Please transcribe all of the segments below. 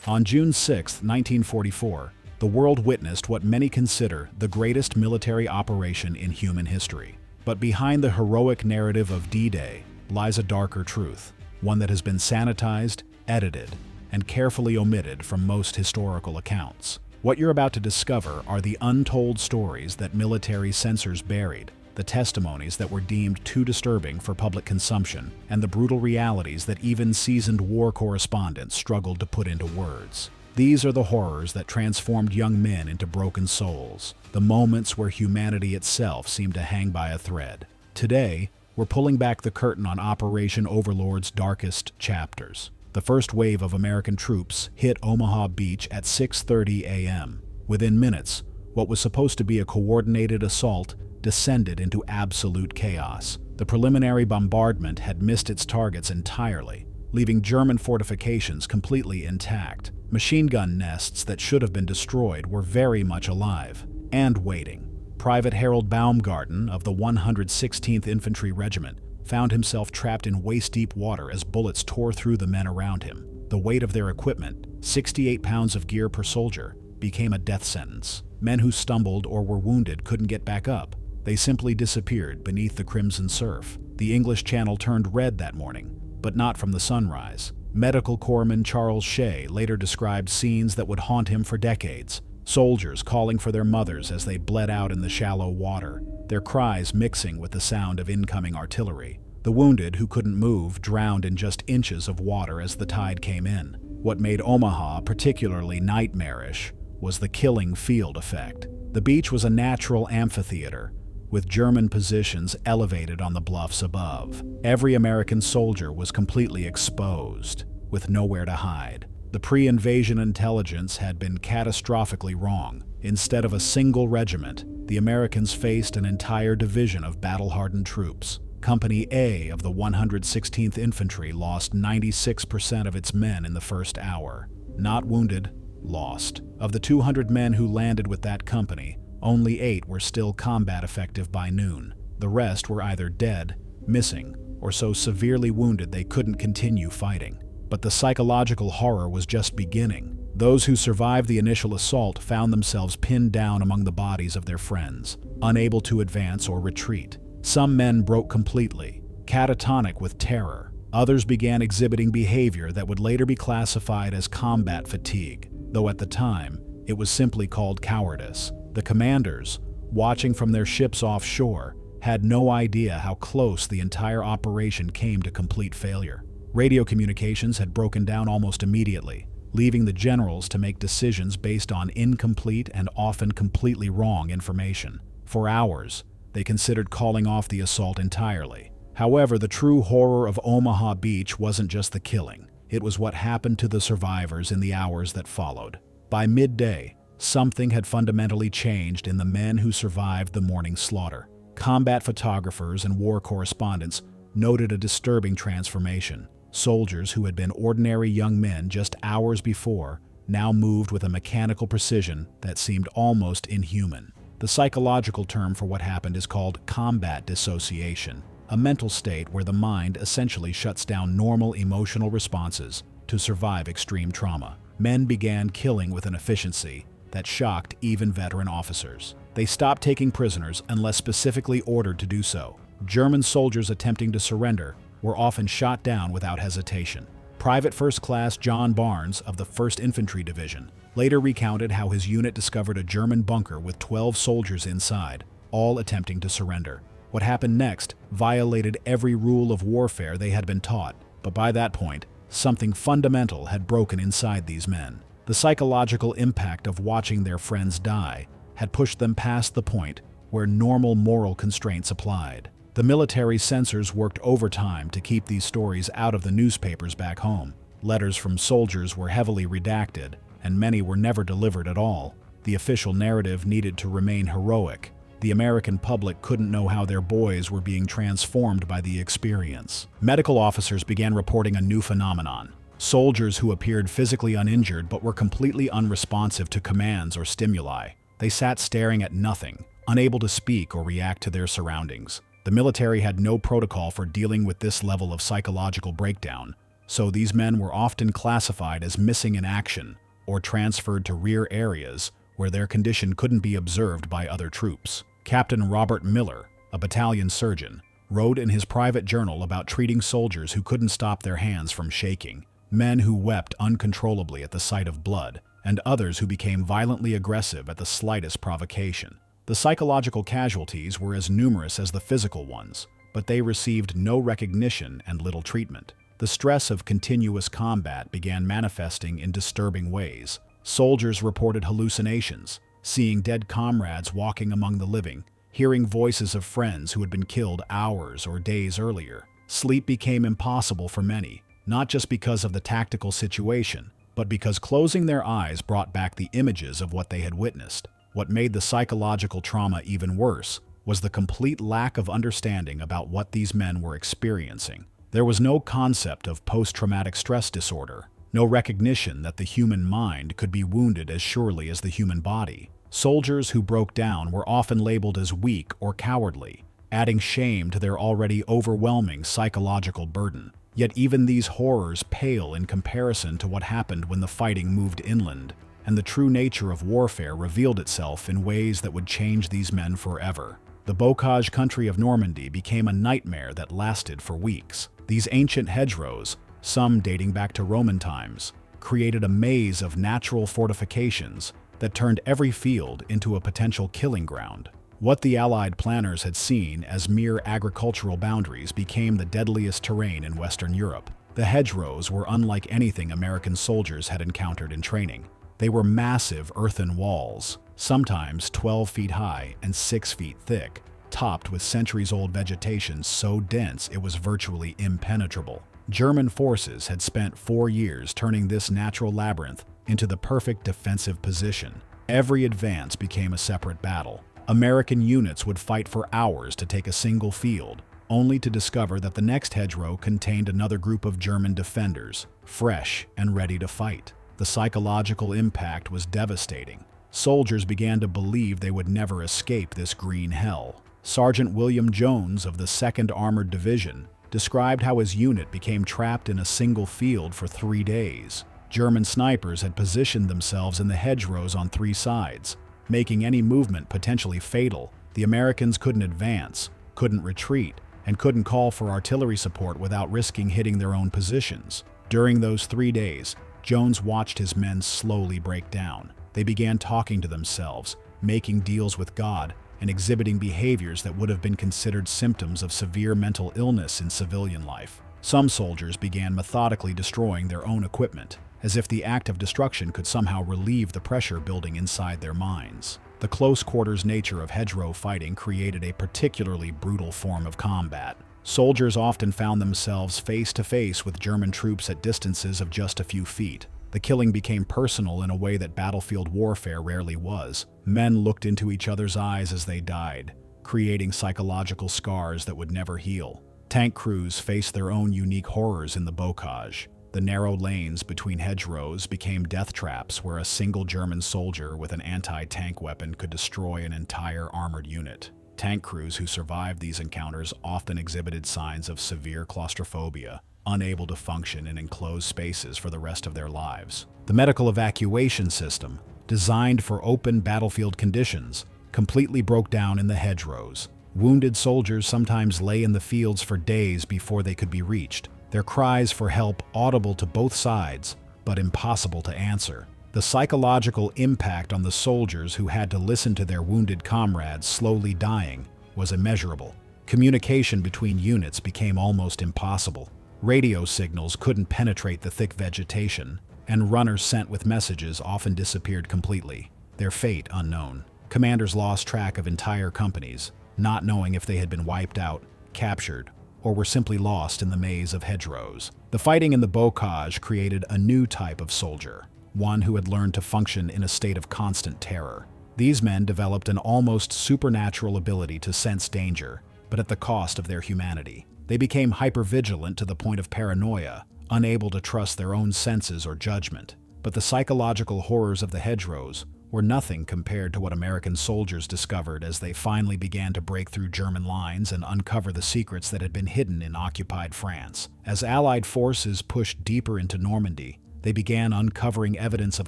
On June 6, 1944, the world witnessed what many consider the greatest military operation in human history. But behind the heroic narrative of D-Day lies a darker truth, one that has been sanitized, edited, and carefully omitted from most historical accounts. What you're about to discover are the untold stories that military censors buried, the testimonies that were deemed too disturbing for public consumption, and the brutal realities that even seasoned war correspondents struggled to put into words. These are the horrors that transformed young men into broken souls, the moments where humanity itself seemed to hang by a thread. Today, we're pulling back the curtain on Operation Overlord's darkest chapters. The first wave of American troops hit Omaha Beach at 6:30 a.m. Within minutes, what was supposed to be a coordinated assault descended into absolute chaos. The preliminary bombardment had missed its targets entirely, leaving German fortifications completely intact. Machine gun nests that should have been destroyed were very much alive and waiting. Private Harold Baumgarten of the 116th Infantry Regiment found himself trapped in waist-deep water as bullets tore through the men around him. The weight of their equipment, 68 pounds of gear per soldier, became a death sentence. Men who stumbled or were wounded couldn't get back up. They simply disappeared beneath the crimson surf. The English Channel turned red that morning, but not from the sunrise. Medical corpsman Charles Shea later described scenes that would haunt him for decades. Soldiers calling for their mothers as they bled out in the shallow water, their cries mixing with the sound of incoming artillery. The wounded who couldn't move drowned in just inches of water as the tide came in. What made Omaha particularly nightmarish was the killing field effect. The beach was a natural amphitheater, with German positions elevated on the bluffs above. Every American soldier was completely exposed, with nowhere to hide. The pre-invasion intelligence had been catastrophically wrong. Instead of a single regiment, the Americans faced an entire division of battle-hardened troops. Company A of the 116th Infantry lost 96% of its men in the first hour. Not wounded, lost. Of the 200 men who landed with that company, only 8 were still combat effective by noon. The rest were either dead, missing, or so severely wounded they couldn't continue fighting. But the psychological horror was just beginning. Those who survived the initial assault found themselves pinned down among the bodies of their friends, unable to advance or retreat. Some men broke completely, catatonic with terror. Others began exhibiting behavior that would later be classified as combat fatigue, though at the time, it was simply called cowardice. The commanders, watching from their ships offshore, had no idea how close the entire operation came to complete failure. Radio communications had broken down almost immediately, leaving the generals to make decisions based on incomplete and often completely wrong information. For hours, they considered calling off the assault entirely. However, the true horror of Omaha Beach wasn't just the killing. It was what happened to the survivors in the hours that followed. By midday, something had fundamentally changed in the men who survived the morning slaughter. Combat photographers and war correspondents noted a disturbing transformation. Soldiers who had been ordinary young men just hours before now moved with a mechanical precision that seemed almost inhuman. The psychological term for what happened is called combat dissociation, a mental state where the mind essentially shuts down normal emotional responses to survive extreme trauma. Men began killing with an efficiency that shocked even veteran officers. They stopped taking prisoners unless specifically ordered to do so. German soldiers attempting to surrender were often shot down without hesitation. Private First Class John Barnes of the 1st Infantry Division later recounted how his unit discovered a German bunker with 12 soldiers inside, all attempting to surrender. What happened next violated every rule of warfare they had been taught, but by that point, something fundamental had broken inside these men. The psychological impact of watching their friends die had pushed them past the point where normal moral constraints applied. The military censors worked overtime to keep these stories out of the newspapers back home. Letters from soldiers were heavily redacted, and many were never delivered at all. The official narrative needed to remain heroic. The American public couldn't know how their boys were being transformed by the experience. Medical officers began reporting a new phenomenon. Soldiers who appeared physically uninjured but were completely unresponsive to commands or stimuli. They sat staring at nothing, unable to speak or react to their surroundings. The military had no protocol for dealing with this level of psychological breakdown, so these men were often classified as missing in action or transferred to rear areas where their condition couldn't be observed by other troops. Captain Robert Miller, a battalion surgeon, wrote in his private journal about treating soldiers who couldn't stop their hands from shaking, men who wept uncontrollably at the sight of blood, and others who became violently aggressive at the slightest provocation. The psychological casualties were as numerous as the physical ones, but they received no recognition and little treatment. The stress of continuous combat began manifesting in disturbing ways. Soldiers reported hallucinations, seeing dead comrades walking among the living, hearing voices of friends who had been killed hours or days earlier. Sleep became impossible for many, not just because of the tactical situation, but because closing their eyes brought back the images of what they had witnessed. What made the psychological trauma even worse was the complete lack of understanding about what these men were experiencing. There was no concept of post-traumatic stress disorder, no recognition that the human mind could be wounded as surely as the human body. Soldiers who broke down were often labeled as weak or cowardly, adding shame to their already overwhelming psychological burden. Yet even these horrors pale in comparison to what happened when the fighting moved inland, and the true nature of warfare revealed itself in ways that would change these men forever. The bocage country of Normandy became a nightmare that lasted for weeks. These ancient hedgerows, some dating back to Roman times, created a maze of natural fortifications that turned every field into a potential killing ground. What the Allied planners had seen as mere agricultural boundaries became the deadliest terrain in Western Europe. The hedgerows were unlike anything American soldiers had encountered in training. They were massive earthen walls, sometimes 12 feet high and 6 feet thick, topped with centuries-old vegetation so dense it was virtually impenetrable. German forces had spent 4 years turning this natural labyrinth into the perfect defensive position. Every advance became a separate battle. American units would fight for hours to take a single field, only to discover that the next hedgerow contained another group of German defenders, fresh and ready to fight. The psychological impact was devastating. Soldiers began to believe they would never escape this green hell. Sergeant William Jones of the 2nd Armored Division described how his unit became trapped in a single field for 3 days. German snipers had positioned themselves in the hedgerows on 3 sides, making any movement potentially fatal. The Americans couldn't advance, couldn't retreat, and couldn't call for artillery support without risking hitting their own positions. During those 3 days, Jones watched his men slowly break down. They began talking to themselves, making deals with God, and exhibiting behaviors that would have been considered symptoms of severe mental illness in civilian life. Some soldiers began methodically destroying their own equipment, as if the act of destruction could somehow relieve the pressure building inside their minds. The close-quarters nature of hedgerow fighting created a particularly brutal form of combat. Soldiers often found themselves face-to-face with German troops at distances of just a few feet. The killing became personal in a way that battlefield warfare rarely was. Men looked into each other's eyes as they died, creating psychological scars that would never heal. Tank crews faced their own unique horrors in the bocage. The narrow lanes between hedgerows became death traps where a single German soldier with an anti-tank weapon could destroy an entire armored unit. Tank crews who survived these encounters often exhibited signs of severe claustrophobia, unable to function in enclosed spaces for the rest of their lives. The medical evacuation system, designed for open battlefield conditions, completely broke down in the hedgerows. Wounded soldiers sometimes lay in the fields for days before they could be reached, their cries for help audible to both sides, but impossible to answer. The psychological impact on the soldiers who had to listen to their wounded comrades slowly dying was immeasurable. Communication between units became almost impossible. Radio signals couldn't penetrate the thick vegetation, and runners sent with messages often disappeared completely, their fate unknown. Commanders lost track of entire companies, not knowing if they had been wiped out, captured, or were simply lost in the maze of hedgerows. The fighting in the bocage created a new type of soldier, one who had learned to function in a state of constant terror. These men developed an almost supernatural ability to sense danger, but at the cost of their humanity. They became hypervigilant to the point of paranoia, unable to trust their own senses or judgment. But the psychological horrors of the hedgerows were nothing compared to what American soldiers discovered as they finally began to break through German lines and uncover the secrets that had been hidden in occupied France. As Allied forces pushed deeper into Normandy, they began uncovering evidence of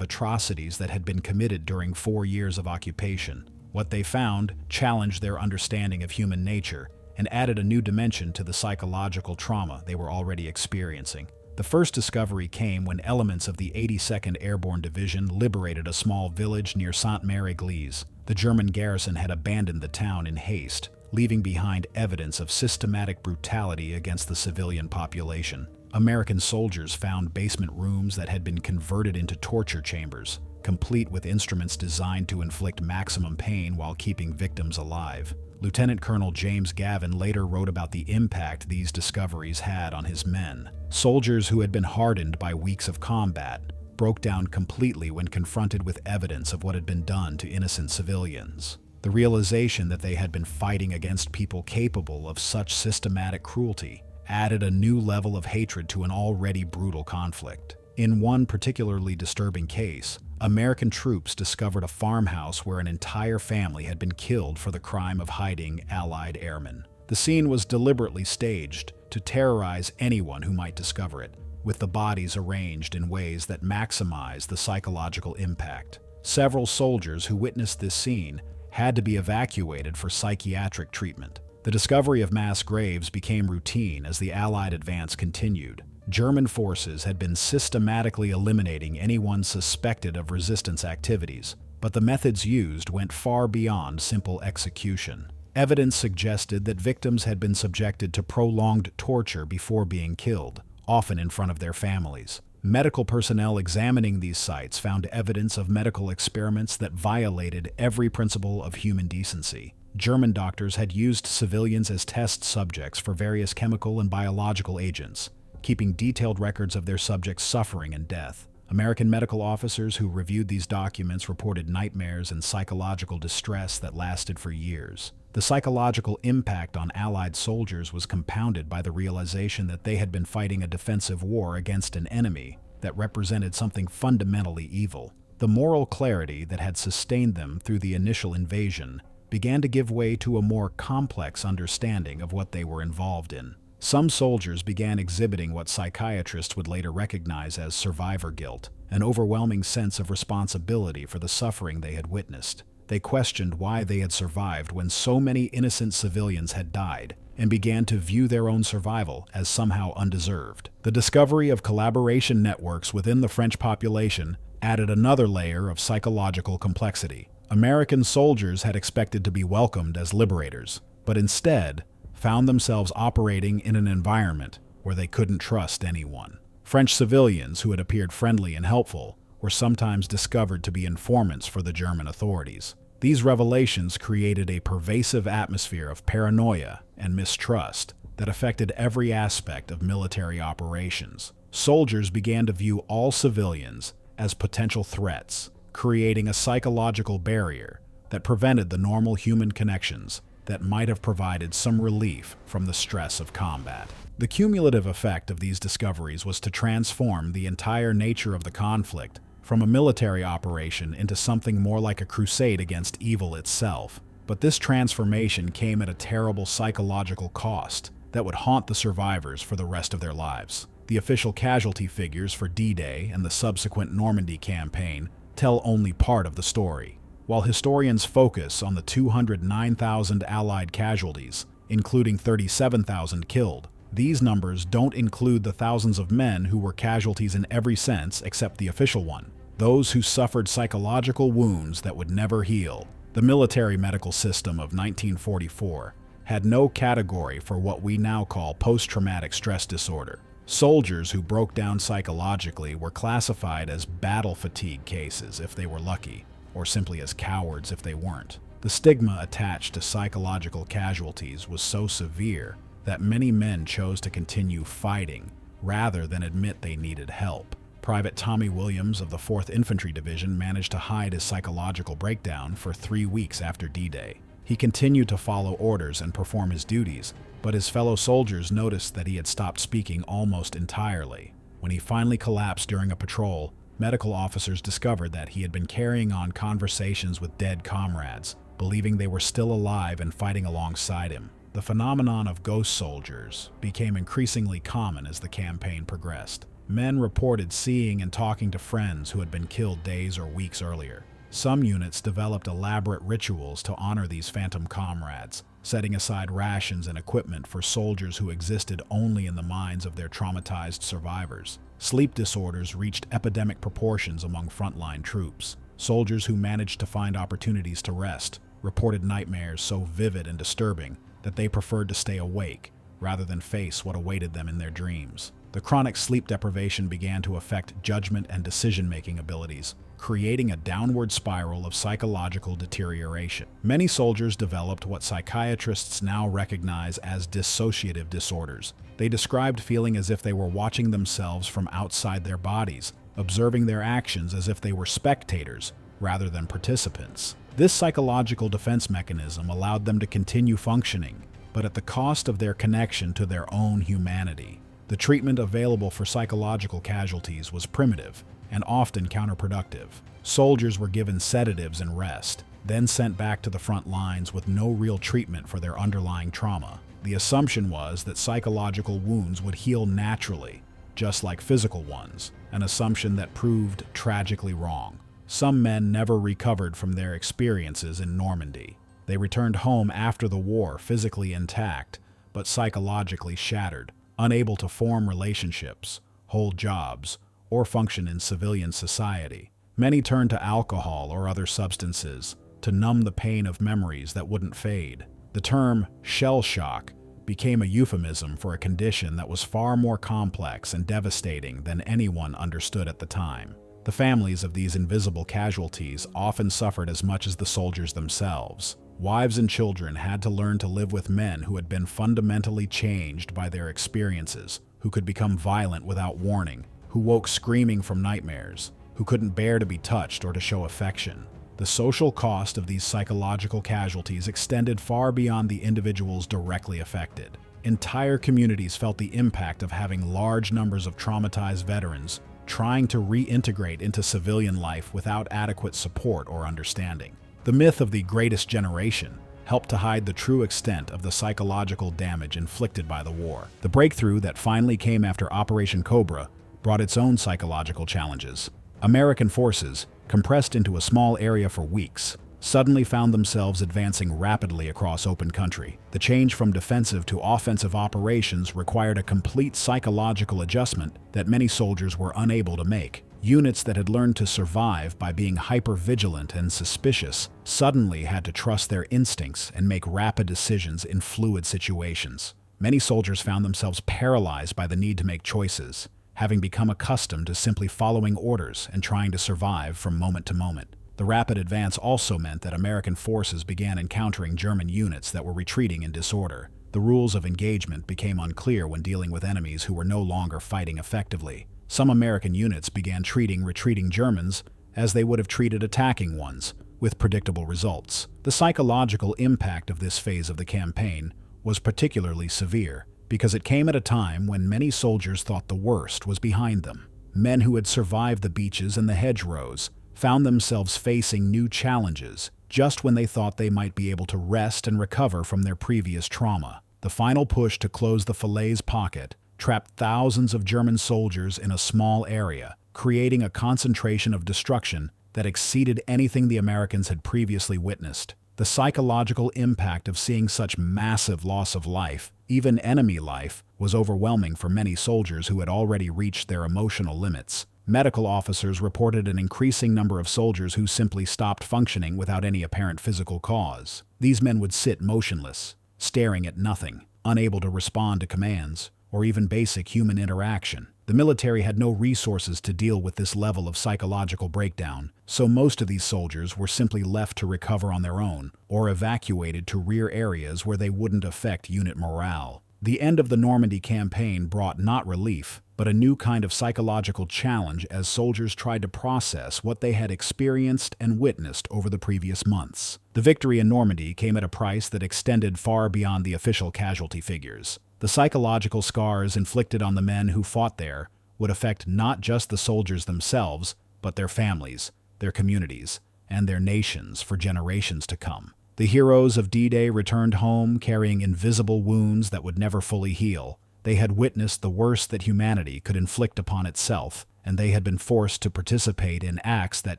atrocities that had been committed during 4 years of occupation. What they found challenged their understanding of human nature and added a new dimension to the psychological trauma they were already experiencing. The first discovery came when elements of the 82nd Airborne Division liberated a small village near Sainte-Mère-Église. The German garrison had abandoned the town in haste, leaving behind evidence of systematic brutality against the civilian population. American soldiers found basement rooms that had been converted into torture chambers, complete with instruments designed to inflict maximum pain while keeping victims alive. Lieutenant Colonel James Gavin later wrote about the impact these discoveries had on his men. Soldiers who had been hardened by weeks of combat broke down completely when confronted with evidence of what had been done to innocent civilians. The realization that they had been fighting against people capable of such systematic cruelty added a new level of hatred to an already brutal conflict. In one particularly disturbing case, American troops discovered a farmhouse where an entire family had been killed for the crime of hiding Allied airmen. The scene was deliberately staged to terrorize anyone who might discover it, with the bodies arranged in ways that maximize the psychological impact. Several soldiers who witnessed this scene had to be evacuated for psychiatric treatment. The discovery of mass graves became routine as the Allied advance continued. German forces had been systematically eliminating anyone suspected of resistance activities, but the methods used went far beyond simple execution. Evidence suggested that victims had been subjected to prolonged torture before being killed, often in front of their families. Medical personnel examining these sites found evidence of medical experiments that violated every principle of human decency. German doctors had used civilians as test subjects for various chemical and biological agents, keeping detailed records of their subjects' suffering and death. American medical officers who reviewed these documents reported nightmares and psychological distress that lasted for years. The psychological impact on Allied soldiers was compounded by the realization that they had been fighting a defensive war against an enemy that represented something fundamentally evil. The moral clarity that had sustained them through the initial invasion began to give way to a more complex understanding of what they were involved in. Some soldiers began exhibiting what psychiatrists would later recognize as survivor guilt, an overwhelming sense of responsibility for the suffering they had witnessed. They questioned why they had survived when so many innocent civilians had died, and began to view their own survival as somehow undeserved. The discovery of collaboration networks within the French population added another layer of psychological complexity. American soldiers had expected to be welcomed as liberators, but instead found themselves operating in an environment where they couldn't trust anyone. French civilians who had appeared friendly and helpful were sometimes discovered to be informants for the German authorities. These revelations created a pervasive atmosphere of paranoia and mistrust that affected every aspect of military operations. Soldiers began to view all civilians as potential threats, creating a psychological barrier that prevented the normal human connections that might have provided some relief from the stress of combat. The cumulative effect of these discoveries was to transform the entire nature of the conflict from a military operation into something more like a crusade against evil itself. But this transformation came at a terrible psychological cost that would haunt the survivors for the rest of their lives. The official casualty figures for D-Day and the subsequent Normandy campaign tell only part of the story. While historians focus on the 209,000 Allied casualties, including 37,000 killed, these numbers don't include the thousands of men who were casualties in every sense except the official one, those who suffered psychological wounds that would never heal. The military medical system of 1944 had no category for what we now call post-traumatic stress disorder. Soldiers who broke down psychologically were classified as battle fatigue cases if they were lucky, or simply as cowards if they weren't. The stigma attached to psychological casualties was so severe that many men chose to continue fighting rather than admit they needed help. Private Tommy Williams of the 4th Infantry Division managed to hide his psychological breakdown for 3 weeks after D-Day. He continued to follow orders and perform his duties, but his fellow soldiers noticed that he had stopped speaking almost entirely. When he finally collapsed during a patrol, medical officers discovered that he had been carrying on conversations with dead comrades, believing they were still alive and fighting alongside him. The phenomenon of ghost soldiers became increasingly common as the campaign progressed. Men reported seeing and talking to friends who had been killed days or weeks earlier. Some units developed elaborate rituals to honor these phantom comrades, setting aside rations and equipment for soldiers who existed only in the minds of their traumatized survivors. Sleep disorders reached epidemic proportions among frontline troops. Soldiers who managed to find opportunities to rest reported nightmares so vivid and disturbing that they preferred to stay awake rather than face what awaited them in their dreams. The chronic sleep deprivation began to affect judgment and decision-making abilities, creating a downward spiral of psychological deterioration. Many soldiers developed what psychiatrists now recognize as dissociative disorders. They described feeling as if they were watching themselves from outside their bodies, observing their actions as if they were spectators rather than participants. This psychological defense mechanism allowed them to continue functioning, but at the cost of their connection to their own humanity. The treatment available for psychological casualties was primitive and often counterproductive. Soldiers were given sedatives and rest, then sent back to the front lines with no real treatment for their underlying trauma. The assumption was that psychological wounds would heal naturally, just like physical ones, an assumption that proved tragically wrong. Some men never recovered from their experiences in Normandy. They returned home after the war physically intact, but psychologically shattered, unable to form relationships, hold jobs, or function in civilian society. Many turned to alcohol or other substances to numb the pain of memories that wouldn't fade. The term shell shock became a euphemism for a condition that was far more complex and devastating than anyone understood at the time. The families of these invisible casualties often suffered as much as the soldiers themselves. Wives and children had to learn to live with men who had been fundamentally changed by their experiences, who could become violent without warning, who woke screaming from nightmares, who couldn't bear to be touched or to show affection. The social cost of these psychological casualties extended far beyond the individuals directly affected. Entire communities felt the impact of having large numbers of traumatized veterans trying to reintegrate into civilian life without adequate support or understanding. The myth of the greatest generation helped to hide the true extent of the psychological damage inflicted by the war. The breakthrough that finally came after Operation Cobra brought its own psychological challenges. American forces, compressed into a small area for weeks, suddenly found themselves advancing rapidly across open country. The change from defensive to offensive operations required a complete psychological adjustment that many soldiers were unable to make. Units that had learned to survive by being hyper-vigilant and suspicious suddenly had to trust their instincts and make rapid decisions in fluid situations. Many soldiers found themselves paralyzed by the need to make choices, having become accustomed to simply following orders and trying to survive from moment to moment. The rapid advance also meant that American forces began encountering German units that were retreating in disorder. The rules of engagement became unclear when dealing with enemies who were no longer fighting effectively. Some American units began treating retreating Germans as they would have treated attacking ones, with predictable results. The psychological impact of this phase of the campaign was particularly severe, because it came at a time when many soldiers thought the worst was behind them. Men who had survived the beaches and the hedgerows found themselves facing new challenges just when they thought they might be able to rest and recover from their previous trauma. The final push to close the Falaise pocket trapped thousands of German soldiers in a small area, creating a concentration of destruction that exceeded anything the Americans had previously witnessed. The psychological impact of seeing such massive loss of life, even enemy life, was overwhelming for many soldiers who had already reached their emotional limits. Medical officers reported an increasing number of soldiers who simply stopped functioning without any apparent physical cause. These men would sit motionless, staring at nothing, unable to respond to commands, or even basic human interaction. The military had no resources to deal with this level of psychological breakdown, so most of these soldiers were simply left to recover on their own, or evacuated to rear areas where they wouldn't affect unit morale. The end of the Normandy campaign brought not relief, but a new kind of psychological challenge as soldiers tried to process what they had experienced and witnessed over the previous months. The victory in Normandy came at a price that extended far beyond the official casualty figures. The psychological scars inflicted on the men who fought there would affect not just the soldiers themselves, but their families, their communities, and their nations for generations to come. The heroes of D-Day returned home carrying invisible wounds that would never fully heal. They had witnessed the worst that humanity could inflict upon itself, and they had been forced to participate in acts that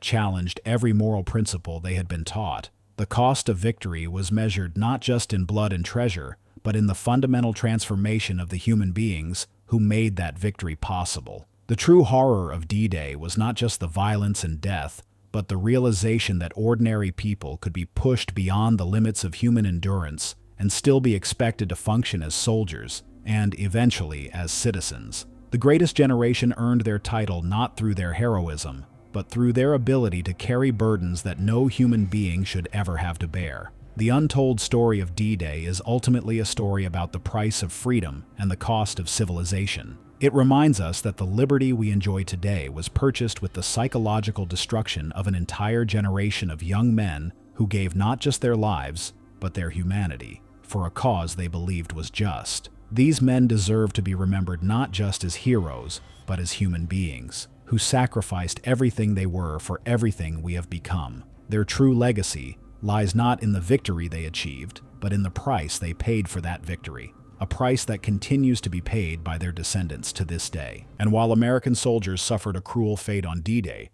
challenged every moral principle they had been taught. The cost of victory was measured not just in blood and treasure, but in the fundamental transformation of the human beings who made that victory possible. The true horror of D-Day was not just the violence and death, but the realization that ordinary people could be pushed beyond the limits of human endurance and still be expected to function as soldiers and, eventually, as citizens. The greatest generation earned their title not through their heroism, but through their ability to carry burdens that no human being should ever have to bear. The untold story of D-Day is ultimately a story about the price of freedom and the cost of civilization. It reminds us that the liberty we enjoy today was purchased with the psychological destruction of an entire generation of young men who gave not just their lives, but their humanity, for a cause they believed was just. These men deserve to be remembered not just as heroes, but as human beings, who sacrificed everything they were for everything we have become. Their true legacy lies not in the victory they achieved, but in the price they paid for that victory, a price that continues to be paid by their descendants to this day. And while American soldiers suffered a cruel fate on D-Day,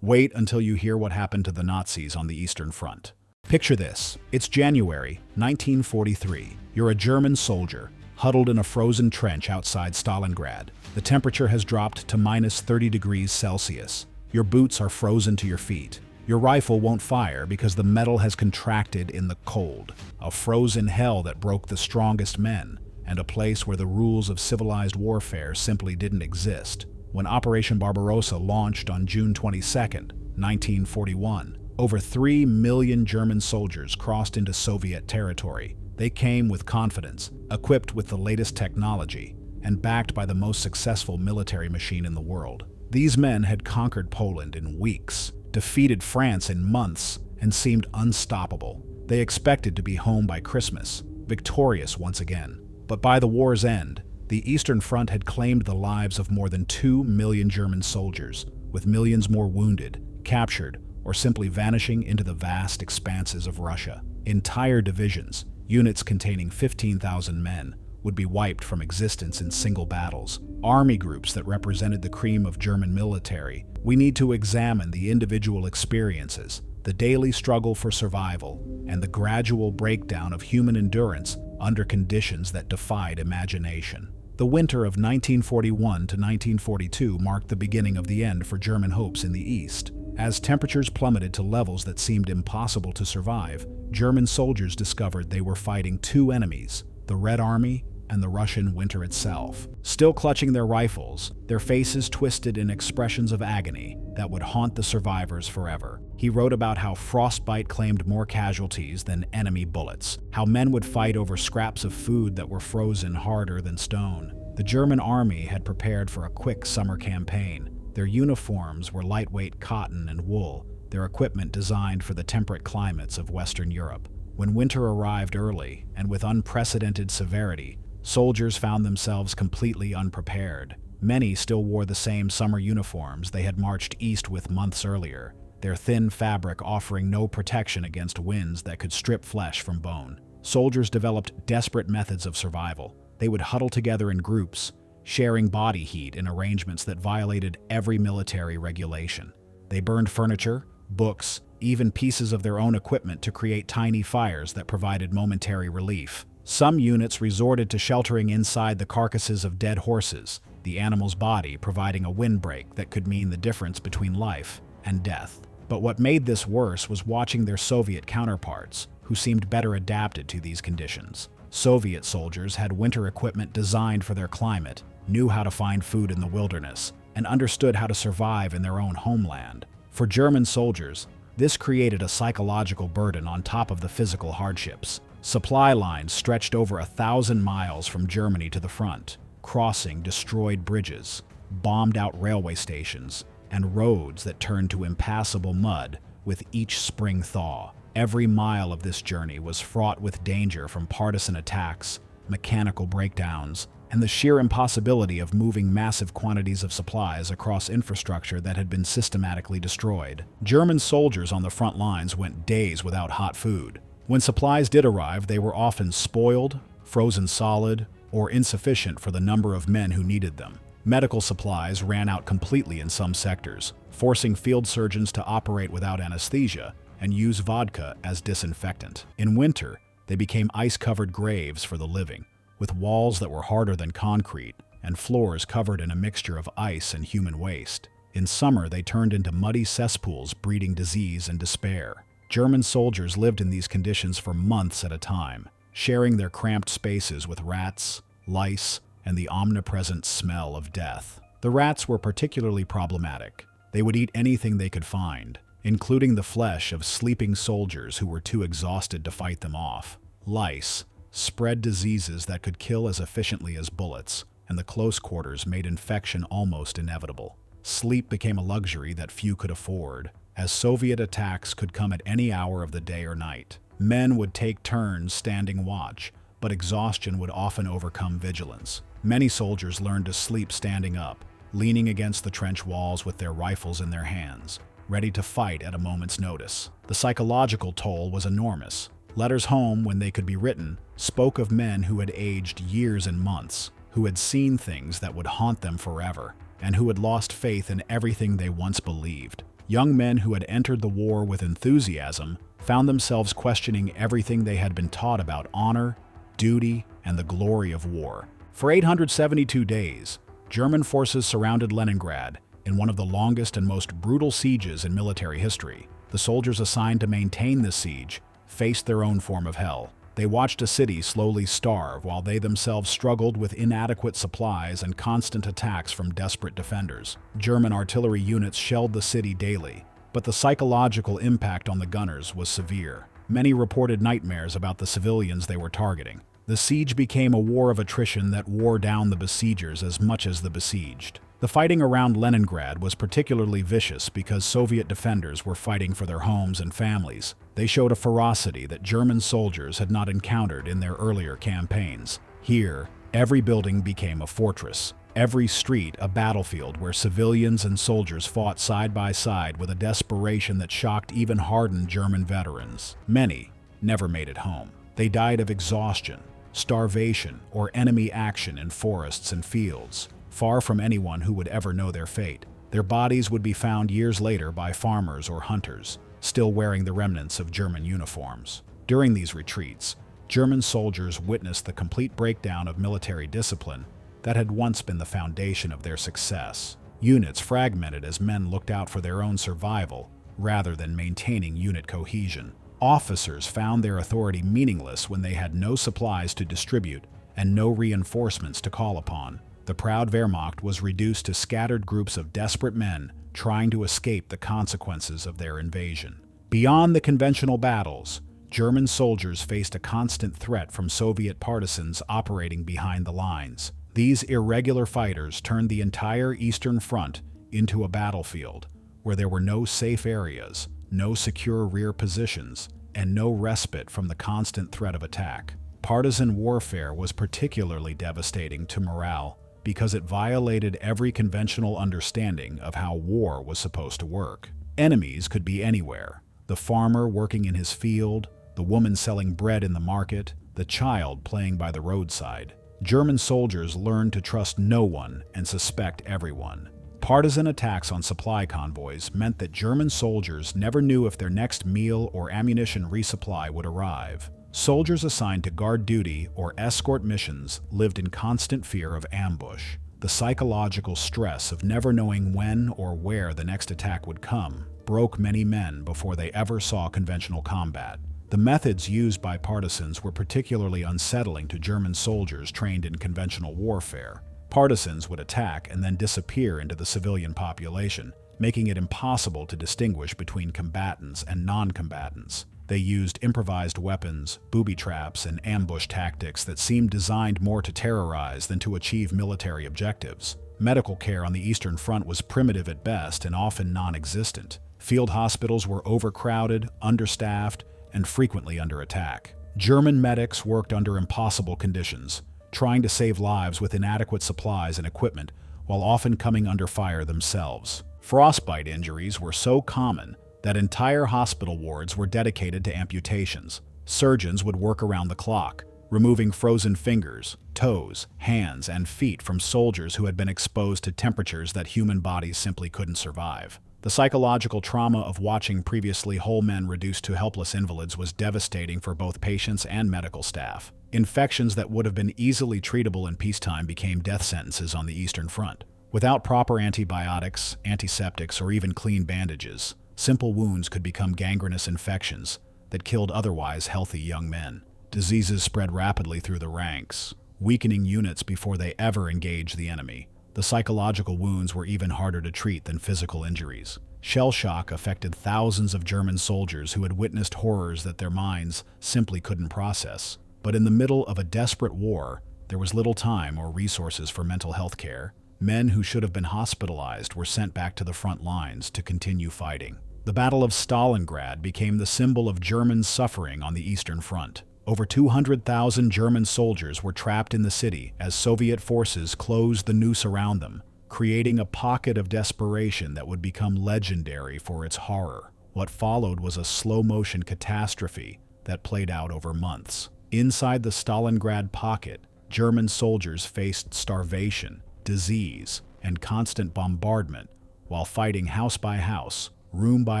wait until you hear what happened to the Nazis on the Eastern Front. Picture this. It's January 1943. You're a German soldier, huddled in a frozen trench outside Stalingrad. The temperature has dropped to minus 30 degrees Celsius. Your boots are frozen to your feet. Your rifle won't fire because the metal has contracted in the cold, a frozen hell that broke the strongest men, and a place where the rules of civilized warfare simply didn't exist. When Operation Barbarossa launched on June 22, 1941, over 3 million German soldiers crossed into Soviet territory. They came with confidence, equipped with the latest technology, and backed by the most successful military machine in the world. These men had conquered Poland in weeks, defeated France in months, and seemed unstoppable. They expected to be home by Christmas, victorious once again. But by the war's end, the Eastern Front had claimed the lives of more than 2 million German soldiers, with millions more wounded, captured, or simply vanishing into the vast expanses of Russia. Entire divisions, units containing 15,000 men, would be wiped from existence in single battles. Army groups that represented the cream of German military. We need to examine the individual experiences, the daily struggle for survival, and the gradual breakdown of human endurance under conditions that defied imagination. The winter of 1941 to 1942 marked the beginning of the end for German hopes in the East. As temperatures plummeted to levels that seemed impossible to survive, German soldiers discovered they were fighting two enemies, the Red Army and the Russian winter itself. Still clutching their rifles, their faces twisted in expressions of agony that would haunt the survivors forever. He wrote about how frostbite claimed more casualties than enemy bullets, how men would fight over scraps of food that were frozen harder than stone. The German army had prepared for a quick summer campaign. Their uniforms were lightweight cotton and wool, their equipment designed for the temperate climates of Western Europe. When winter arrived early and with unprecedented severity, soldiers found themselves completely unprepared. Many still wore the same summer uniforms they had marched east with months earlier, their thin fabric offering no protection against winds that could strip flesh from bone. Soldiers developed desperate methods of survival. They would huddle together in groups, sharing body heat in arrangements that violated every military regulation. They burned furniture, books, even pieces of their own equipment to create tiny fires that provided momentary relief. Some units resorted to sheltering inside the carcasses of dead horses, the animal's body providing a windbreak that could mean the difference between life and death. But what made this worse was watching their Soviet counterparts, who seemed better adapted to these conditions. Soviet soldiers had winter equipment designed for their climate, knew how to find food in the wilderness, and understood how to survive in their own homeland. For German soldiers, this created a psychological burden on top of the physical hardships. Supply lines stretched over 1,000 miles from Germany to the front, crossing destroyed bridges, bombed-out railway stations, and roads that turned to impassable mud with each spring thaw. Every mile of this journey was fraught with danger from partisan attacks, mechanical breakdowns, and the sheer impossibility of moving massive quantities of supplies across infrastructure that had been systematically destroyed. German soldiers on the front lines went days without hot food. When supplies did arrive, they were often spoiled, frozen solid, or insufficient for the number of men who needed them. Medical supplies ran out completely in some sectors, forcing field surgeons to operate without anesthesia and use vodka as disinfectant. In winter, they became ice-covered graves for the living, with walls that were harder than concrete and floors covered in a mixture of ice and human waste. In summer, they turned into muddy cesspools breeding disease and despair. German soldiers lived in these conditions for months at a time, sharing their cramped spaces with rats, lice, and the omnipresent smell of death. The rats were particularly problematic. They would eat anything they could find, including the flesh of sleeping soldiers who were too exhausted to fight them off. Lice spread diseases that could kill as efficiently as bullets, and the close quarters made infection almost inevitable. Sleep became a luxury that few could afford, as Soviet attacks could come at any hour of the day or night. Men would take turns standing watch, but exhaustion would often overcome vigilance. Many soldiers learned to sleep standing up, leaning against the trench walls with their rifles in their hands, ready to fight at a moment's notice. The psychological toll was enormous. Letters home, when they could be written, spoke of men who had aged years and months, who had seen things that would haunt them forever, and who had lost faith in everything they once believed. Young men who had entered the war with enthusiasm found themselves questioning everything they had been taught about honor, duty, and the glory of war. For 872 days, German forces surrounded Leningrad in one of the longest and most brutal sieges in military history. The soldiers assigned to maintain this siege faced their own form of hell. They watched a city slowly starve while they themselves struggled with inadequate supplies and constant attacks from desperate defenders. German artillery units shelled the city daily, but the psychological impact on the gunners was severe. Many reported nightmares about the civilians they were targeting. The siege became a war of attrition that wore down the besiegers as much as the besieged. The fighting around Leningrad was particularly vicious because Soviet defenders were fighting for their homes and families. They showed a ferocity that German soldiers had not encountered in their earlier campaigns. Here, every building became a fortress, every street a battlefield where civilians and soldiers fought side by side with a desperation that shocked even hardened German veterans. Many never made it home. They died of exhaustion, starvation, or enemy action in forests and fields, far from anyone who would ever know their fate. Their bodies would be found years later by farmers or hunters, still wearing the remnants of German uniforms. During these retreats, German soldiers witnessed the complete breakdown of military discipline that had once been the foundation of their success. Units fragmented as men looked out for their own survival rather than maintaining unit cohesion. Officers found their authority meaningless when they had no supplies to distribute and no reinforcements to call upon. The proud Wehrmacht was reduced to scattered groups of desperate men trying to escape the consequences of their invasion. Beyond the conventional battles, German soldiers faced a constant threat from Soviet partisans operating behind the lines. These irregular fighters turned the entire Eastern Front into a battlefield where there were no safe areas, no secure rear positions, and no respite from the constant threat of attack. Partisan warfare was particularly devastating to morale because it violated every conventional understanding of how war was supposed to work. Enemies could be anywhere: the farmer working in his field, the woman selling bread in the market, the child playing by the roadside. German soldiers learned to trust no one and suspect everyone. Partisan attacks on supply convoys meant that German soldiers never knew if their next meal or ammunition resupply would arrive. Soldiers assigned to guard duty or escort missions lived in constant fear of ambush. The psychological stress of never knowing when or where the next attack would come broke many men before they ever saw conventional combat. The methods used by partisans were particularly unsettling to German soldiers trained in conventional warfare. Partisans would attack and then disappear into the civilian population, making it impossible to distinguish between combatants and non-combatants. They used improvised weapons, booby traps, and ambush tactics that seemed designed more to terrorize than to achieve military objectives. Medical care on the Eastern Front was primitive at best and often non-existent. Field hospitals were overcrowded, understaffed, and frequently under attack. German medics worked under impossible conditions, trying to save lives with inadequate supplies and equipment, while often coming under fire themselves. Frostbite injuries were so common that entire hospital wards were dedicated to amputations. Surgeons would work around the clock, removing frozen fingers, toes, hands, and feet from soldiers who had been exposed to temperatures that human bodies simply couldn't survive. The psychological trauma of watching previously whole men reduced to helpless invalids was devastating for both patients and medical staff. Infections that would have been easily treatable in peacetime became death sentences on the Eastern Front. Without proper antibiotics, antiseptics, or even clean bandages, simple wounds could become gangrenous infections that killed otherwise healthy young men. Diseases spread rapidly through the ranks, weakening units before they ever engaged the enemy. The psychological wounds were even harder to treat than physical injuries. Shell shock affected thousands of German soldiers who had witnessed horrors that their minds simply couldn't process. But in the middle of a desperate war, there was little time or resources for mental health care. Men who should have been hospitalized were sent back to the front lines to continue fighting. The Battle of Stalingrad became the symbol of German suffering on the Eastern Front. Over 200,000 German soldiers were trapped in the city as Soviet forces closed the noose around them, creating a pocket of desperation that would become legendary for its horror. What followed was a slow-motion catastrophe that played out over months. Inside the Stalingrad pocket, German soldiers faced starvation, disease, and constant bombardment while fighting house by house, room by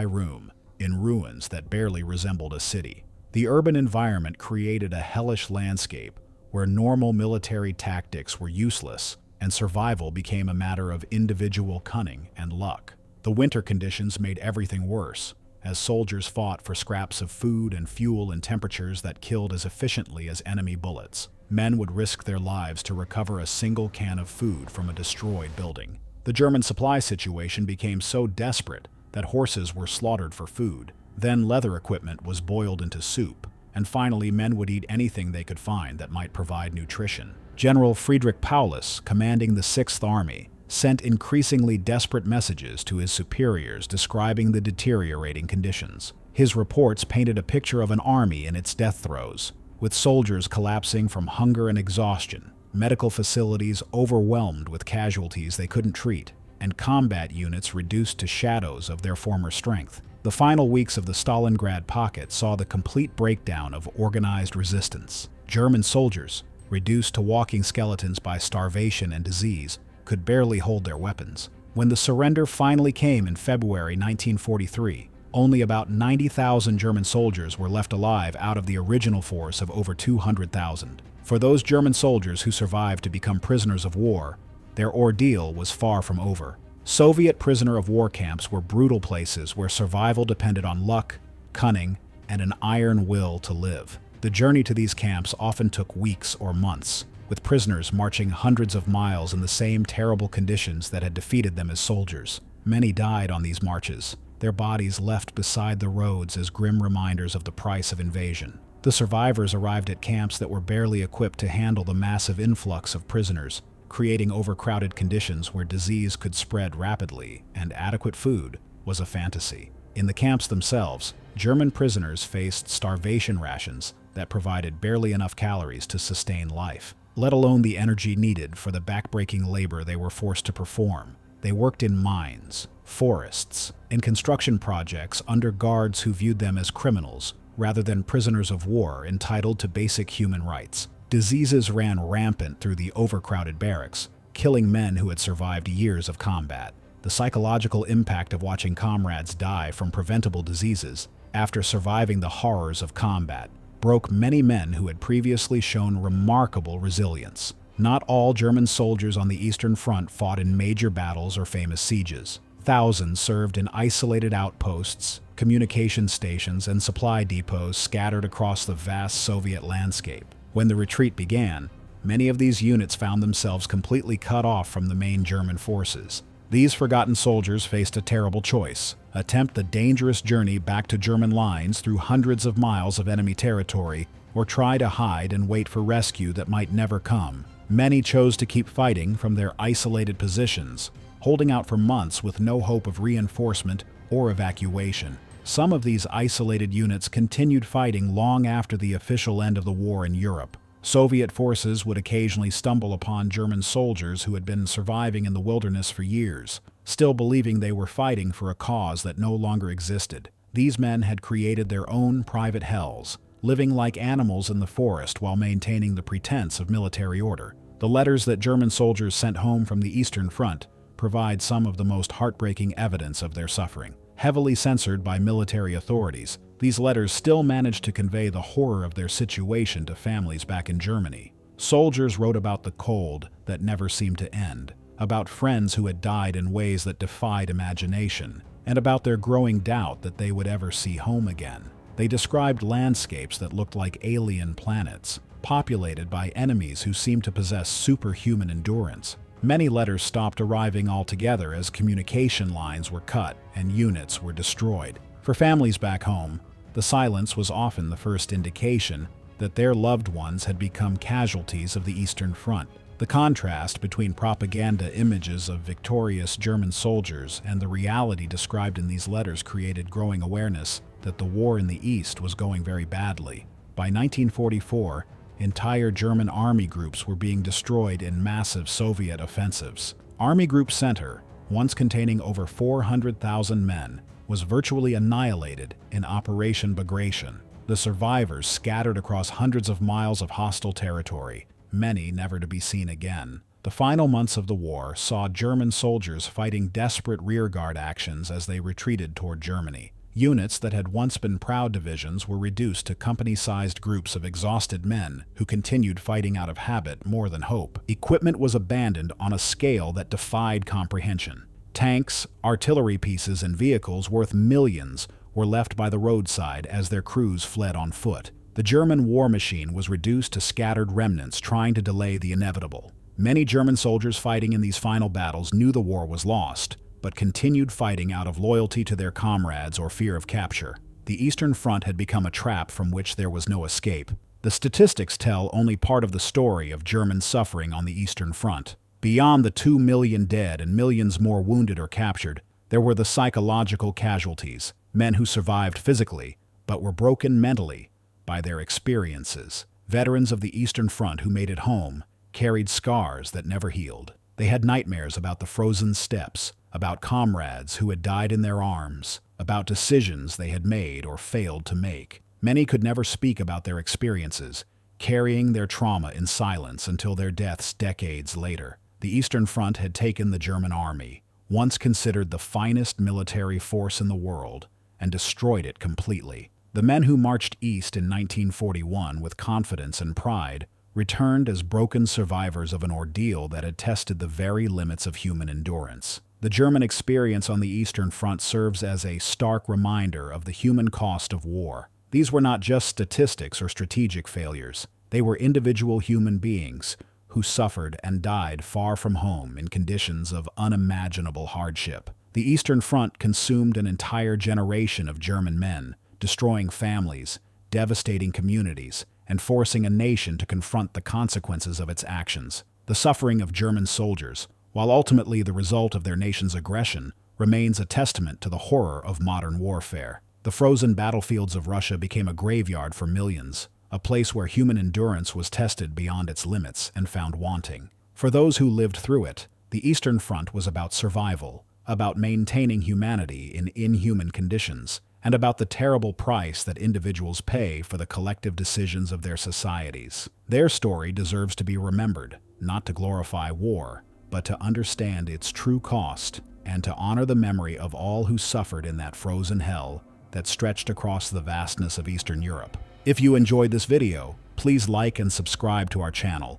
room, in ruins that barely resembled a city. The urban environment created a hellish landscape where normal military tactics were useless and survival became a matter of individual cunning and luck. The winter conditions made everything worse, as soldiers fought for scraps of food and fuel in temperatures that killed as efficiently as enemy bullets. Men would risk their lives to recover a single can of food from a destroyed building. The German supply situation became so desperate that horses were slaughtered for food. Then leather equipment was boiled into soup, and finally men would eat anything they could find that might provide nutrition. General Friedrich Paulus, commanding the Sixth Army, sent increasingly desperate messages to his superiors describing the deteriorating conditions. His reports painted a picture of an army in its death throes, with soldiers collapsing from hunger and exhaustion, medical facilities overwhelmed with casualties they couldn't treat, and combat units reduced to shadows of their former strength. The final weeks of the Stalingrad pocket saw the complete breakdown of organized resistance. German soldiers, reduced to walking skeletons by starvation and disease, could barely hold their weapons. When the surrender finally came in February 1943, only about 90,000 German soldiers were left alive out of the original force of over 200,000. For those German soldiers who survived to become prisoners of war, their ordeal was far from over. Soviet prisoner of war camps were brutal places where survival depended on luck, cunning, and an iron will to live. The journey to these camps often took weeks or months, with prisoners marching hundreds of miles in the same terrible conditions that had defeated them as soldiers. Many died on these marches, their bodies left beside the roads as grim reminders of the price of invasion. The survivors arrived at camps that were barely equipped to handle the massive influx of prisoners, creating overcrowded conditions where disease could spread rapidly and adequate food was a fantasy. In the camps themselves, German prisoners faced starvation rations that provided barely enough calories to sustain life, let alone the energy needed for the backbreaking labor they were forced to perform. They worked in mines, forests, and construction projects under guards who viewed them as criminals rather than prisoners of war entitled to basic human rights. Diseases ran rampant through the overcrowded barracks, killing men who had survived years of combat. The psychological impact of watching comrades die from preventable diseases after surviving the horrors of combat broke many men who had previously shown remarkable resilience. Not all German soldiers on the Eastern Front fought in major battles or famous sieges. Thousands served in isolated outposts, communication stations, and supply depots scattered across the vast Soviet landscape. When the retreat began, many of these units found themselves completely cut off from the main German forces. These forgotten soldiers faced a terrible choice: attempt the dangerous journey back to German lines through hundreds of miles of enemy territory, or try to hide and wait for rescue that might never come. Many chose to keep fighting from their isolated positions, holding out for months with no hope of reinforcement or evacuation. Some of these isolated units continued fighting long after the official end of the war in Europe. Soviet forces would occasionally stumble upon German soldiers who had been surviving in the wilderness for years, still believing they were fighting for a cause that no longer existed. These men had created their own private hells, living like animals in the forest while maintaining the pretense of military order. The letters that German soldiers sent home from the Eastern Front provide some of the most heartbreaking evidence of their suffering. Heavily censored by military authorities, these letters still managed to convey the horror of their situation to families back in Germany. Soldiers wrote about the cold that never seemed to end, about friends who had died in ways that defied imagination, and about their growing doubt that they would ever see home again. They described landscapes that looked like alien planets, populated by enemies who seemed to possess superhuman endurance. Many letters stopped arriving altogether as communication lines were cut and units were destroyed. For families back home, the silence was often the first indication that their loved ones had become casualties of the Eastern Front. The contrast between propaganda images of victorious German soldiers and the reality described in these letters created growing awareness that the war in the East was going very badly. By 1944, entire German army groups were being destroyed in massive Soviet offensives. Army Group Center, once containing over 400,000 men, was virtually annihilated in Operation Bagration. The survivors scattered across hundreds of miles of hostile territory, many never to be seen again. The final months of the war saw German soldiers fighting desperate rearguard actions as they retreated toward Germany. Units that had once been proud divisions were reduced to company-sized groups of exhausted men who continued fighting out of habit more than hope. Equipment was abandoned on a scale that defied comprehension. Tanks, artillery pieces, and vehicles worth millions were left by the roadside as their crews fled on foot. The German war machine was reduced to scattered remnants trying to delay the inevitable. Many German soldiers fighting in these final battles knew the war was lost, but continued fighting out of loyalty to their comrades or fear of capture. The Eastern Front had become a trap from which there was no escape. The statistics tell only part of the story of German suffering on the Eastern Front. Beyond the 2 million dead and millions more wounded or captured, there were the psychological casualties, men who survived physically, but were broken mentally by their experiences. Veterans of the Eastern Front who made it home carried scars that never healed. They had nightmares about the frozen steppes, about comrades who had died in their arms, about decisions they had made or failed to make. Many could never speak about their experiences, carrying their trauma in silence until their deaths decades later. The Eastern Front had taken the German army, once considered the finest military force in the world, and destroyed it completely. The men who marched east in 1941 with confidence and pride returned as broken survivors of an ordeal that had tested the very limits of human endurance. The German experience on the Eastern Front serves as a stark reminder of the human cost of war. These were not just statistics or strategic failures. They were individual human beings who suffered and died far from home in conditions of unimaginable hardship. The Eastern Front consumed an entire generation of German men, destroying families, devastating communities, and forcing a nation to confront the consequences of its actions. The suffering of German soldiers, while ultimately the result of their nation's aggression, remains a testament to the horror of modern warfare. The frozen battlefields of Russia became a graveyard for millions, a place where human endurance was tested beyond its limits and found wanting. For those who lived through it, the Eastern Front was about survival, about maintaining humanity in inhuman conditions, and about the terrible price that individuals pay for the collective decisions of their societies. Their story deserves to be remembered, not to glorify war, but to understand its true cost and to honor the memory of all who suffered in that frozen hell that stretched across the vastness of Eastern Europe. If you enjoyed this video, please like and subscribe to our channel.